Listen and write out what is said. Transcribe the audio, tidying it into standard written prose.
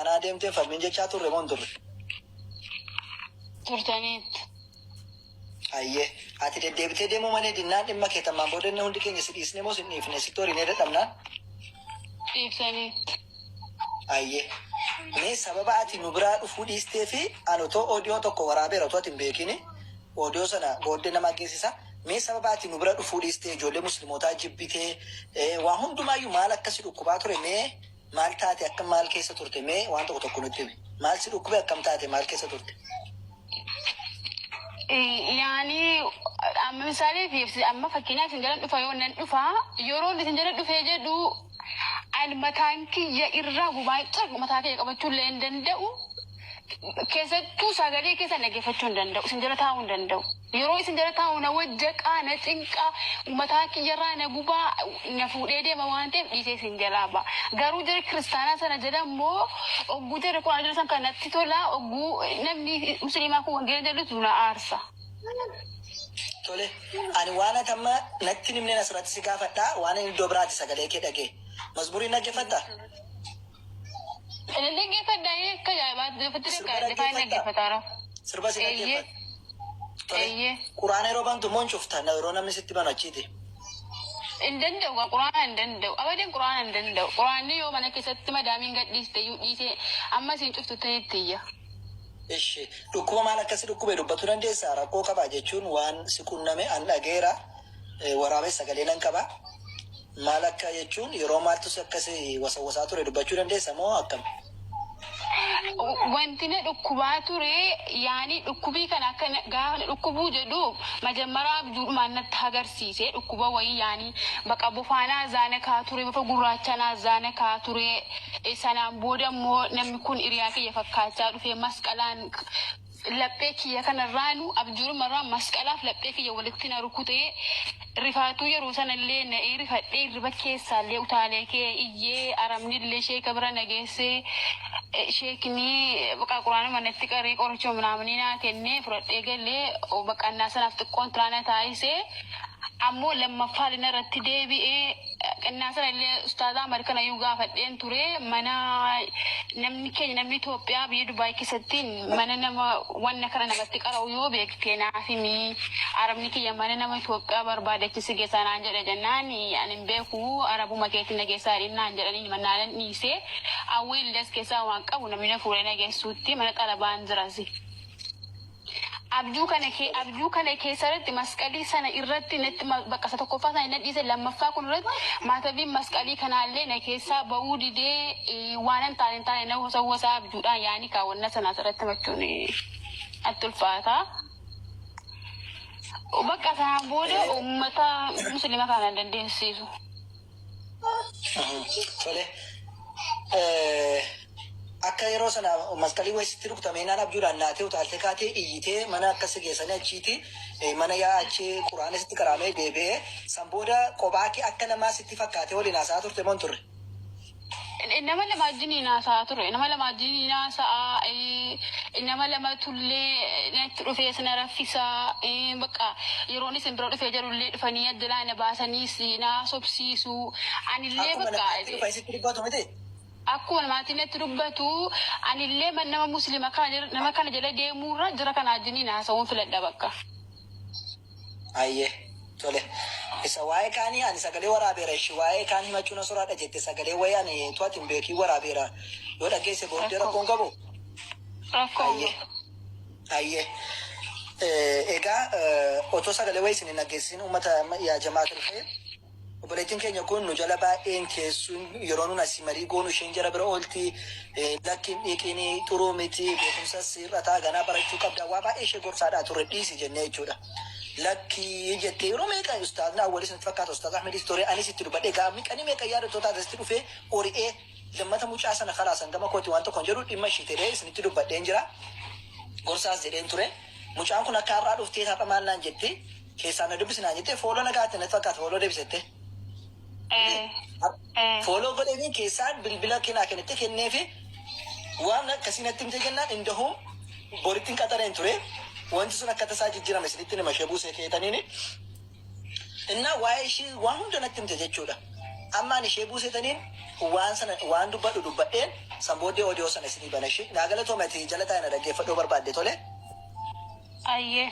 faanaa deemtee falmiin jechaa turre moo hin turre? Turtaniit. Ayyee ati deddeebitee deemuu malee dinnaan dhimma kee tammaan boodenne hundi keenya si dhiisne moo sin dhiifne sitti horiinee dadhabnaan? Dhiibsaniit. Ayyee mee sababa ati nu biraa dhufuu dhiistee fi ani otoo oodiyoo tokko waraabeera otoo ati hin beekini oodiyoo sana booddee nama geessisa. Mee sababa ati nu bira dhufuu dhiistee ijoollee muslimootaa jibbitee waa hundumaayyuu maal akkasi dhukkubaa ture mee maal taate akka maal keessa turte mee waan tokko tokko nutti himi. Maal si dhukkube akkam taate maal keessa turte? Yaani amma misaaleef amma fakkeenyaaf isin jala dhufa yoo nan dhufa yeroo isin jala dhufee jedhu ani mataan kiyya irraa gubaa mataa kiyya qabachuu illee hin danda'u. Keessattuu sagalee keessa dhaggeeffachuu hin danda'u. Isin jala taa'uu hin danda'u. Yeroo isin jala taa'u na wajjaqaa na xinqaa mataa kiyyarraa na gubaa na fuudhee deema waan ta'eef dhiisee isin jalaa ba'a. Garuu jara kiristaanaa sana jala immoo ogguu jara quraana jala san kanatti tola ogguu namni musliimaa kun wangeela jedhutu na aarsa. Tole ani waan ati amma natti nimneen asirratti si gaafadhaa waan inni iddoo biraatti sagalee kee dhagee masmurii dhaggeeffattaa? Dhaggeeffadhaa akka jaabaatti Sirba si dhaggeeffata. Quraana yeroo bantu moon cufta yeroo namni sitti banu achiiti. Hin danda'u quraana hin danda'u abadiin quraana hin danda'u quraanni yoo mana keessatti madaamiin gadhiiste iyyuu dhiisee amma isin cuftu ta'etti iyya. Ishi dhukkuba maal akkasii dhukkubee dubbachuu dandeessaa rakkoo qabaa jechuun waan si qunname an dhageera waraabessa sagalee nan qabaa maal akka jechuun yeroo maaltus akkasii wasaa ture dubbachuu dandeessa moo akkam? Wanti na dhukkubaa ture yaani dhukkubii kana akka gaafa dhukkubuu jedhu majammaraa abjuudhumaan natti agarsiise dhukkuba wayii yaani baqa bofaanaa zaana kaa ture bofa gurraachanaa zaana kaa ture sanaan booda immoo namni kun hiriyaa kiyya fakkaachaa dhufee masqalaan laphee kiyya kanarraanu abjuudhumarraa masqalaaf laphee kiyya walitti na rukutee rifaatuu yeroo sanallee na rifadhee riba keessaallee utaalee kee iyyee aramnillee sheeka bira nageessee sheekni baqa quraana manatti qaree qoricha minaaminii naa kennee fudhadhee galee baqannaa sanaaf xiqqoon tiraana taayisee ammoo lammaffaa lina irratti deebi'ee qannaa sanallee ustaazaa Ameerikaan ayyuu gaafadheen ture mana namni keenya namni Itoophiyaa biyya Dubaay keessatti mana nama wanna kana namatti qara'u yoo beektee naafimi arabni kiyya mana nama Itoophiyaa barbaadachisi geessanaan jedha jennaan ani hin beeku arabuma keetti nageessaa dhinnaan jedhanii mannaalan dhiisee awwiilles keessaa waan qabu namni na fuudhee nageessuutti mana xalabaan jirasi. Abjuu kana keessatti masqalii sana irratti natti bakka tokkoffaa sana inni dhiise lammaffaa kun irratti maatabiin masqalii kanaallee na keessaa ba'uu didee waan hin taane na wasaa abjuudhaan yaani kaawwanna sana irratti machuun atti ulfaata. Bakka sanaan booda uummata musliima kana dandeessisu. Tole. Akka yeroo sana masqalii wayisitti rukutamee naan abjuudhaan naatee utaaltee kaatee iyyitee mana akkasi geessanii achiiti mana yaa achi quraana sitti qaraamee deebi'ee san booda kophaa kee akka namaa sitti fakkaatee waliin haasaa turte moo turre? Nama lama wajjin haasaa ture. Nama lama wajjin haasaa nama lama tullee natti dhufee sana raffisaa bakka yeroon isin bira dhufee jirullee dhufanii addalaan na baasaniis na sobsiisu anillee bakka akkuma namaatiin natti dubbatu anillee nama musliima nama kana jala deemuurra jira kana wajjin haasa'uun filadha bakka. Ayyee tole isa waa'ee kaanii ani sagalee waraabeera ishi waa'ee kaanii himachuun soraadha jette sagalee wayii ani to'atti hin beekii waraabeera yoo dhageesse booddee rakkoon qabu. Ayyee egaa otoo sagalee wayii isin hin dhageessin uummata yaa jamaa turte obboleettiin keenya kun nu jala baay'een teessuun yeroo nun asii marii goonu isheen jara bira oolti lakkiin dhiiqiinii xuruu miti beekumsas irrataa ganaa barachuu qabda waa baay'ee ishee gorsaadhaa turre dhiisi jennee jechuudha. Lakkii jettee yeroo meeqa ustaazna awwalis natti fakkaata ustaaz Ahmedis ture anis itti dubbadhee gaafni qanii meeqa yaadattootaa asitti dhufee ori'ee lammata mucaa sana kalaasan gama kooti waan tokkoon jedhu dhimma ishii ta'ee isinitti dubbadheen jira. Gorsaas jedheen ture. Mucaan kun akka har'aa dhuftee taapha maal naan jettee keessaan na dubbisinaan jettee fooloo nagaatti natti fakkaata fooloo deebisette. Fooloo godhanii keessaan bilbila kennaa kennitti kenneefi waan akkasii natti himte jennaan indahuu borittiin qaxareen ture. Wanti sun akka tasaa jijjiirame isinitti nama ishee buusee keetaniini. Innaa waa'ee ishee waan hunda natti himte jechuudha. Ammaan ishee buusetaniin waan dubbadhu dubbadheen sanbooddee odiyoo sana isinii banashi naagala toomati jala taa'ina dhaggeeffadhuu barbaadde tole. Ayyee.